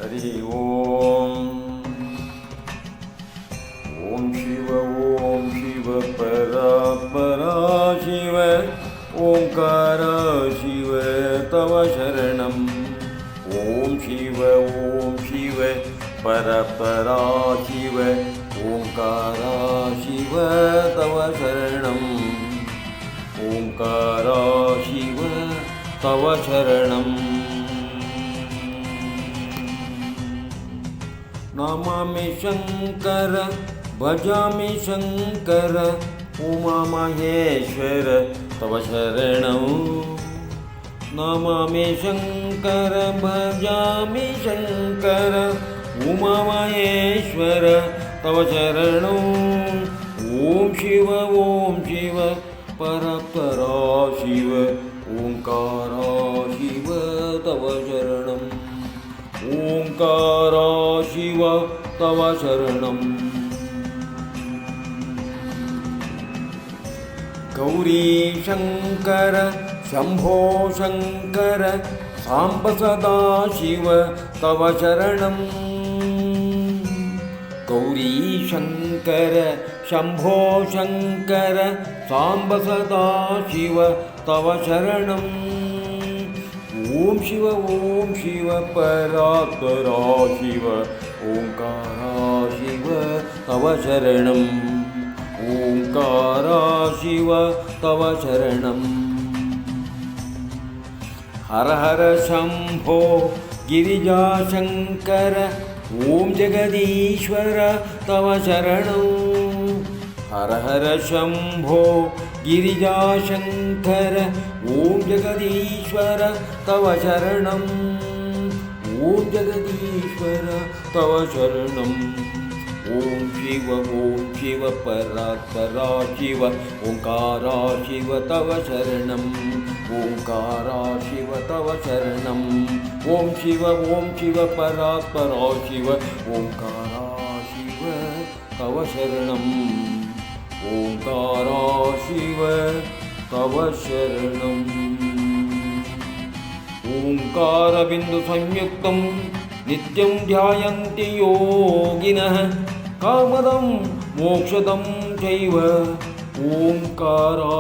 हरि ओम शिव परा शिव ओंकार शिव तव शरणं ओम शिव परा शिव ओंकार शिव तव शरणं ओंकार शिव तव शरणं नमामि शंकर भजामि शंकर उमा महेश्वर तव शरणं नमामि शंकर भजामि शंकर उमा महेश्वर तव शरणं ओम शिव परा शिव ओंकार शिव तव शरणं ओंकार शिव तव शरणं गौरी शंकर शंभो शंकर सांब सदा शिव तव शरणं गौरी शंकर शंभो शंकर सांब सदा शिव तव शरणं ओम शिव परात्परा शिव ओंकार शिव तव शरणं ओंकार शिव तव शरणं हर हर शंभो गिरिजा शंकर ओम जगदीश्वर तव शरणं हर हर शंभो गिरिजा शंकर ओम जगदीश्वर तव शरणं ओम जगदीश्वर तव शरणं ओम शिव परात्परा शिव ओंकार शिव तव शरणं ओंकार शिव तव शरणं ओम शिव परात्परा शिव ओंकार शिव तव शरणं ओंकार शिव तव शरणं ओंकार बिंदु संयुक्तं नित्यं ध्यायन्ति योगिनः कामदं मोक्षदं चैव ओंकारा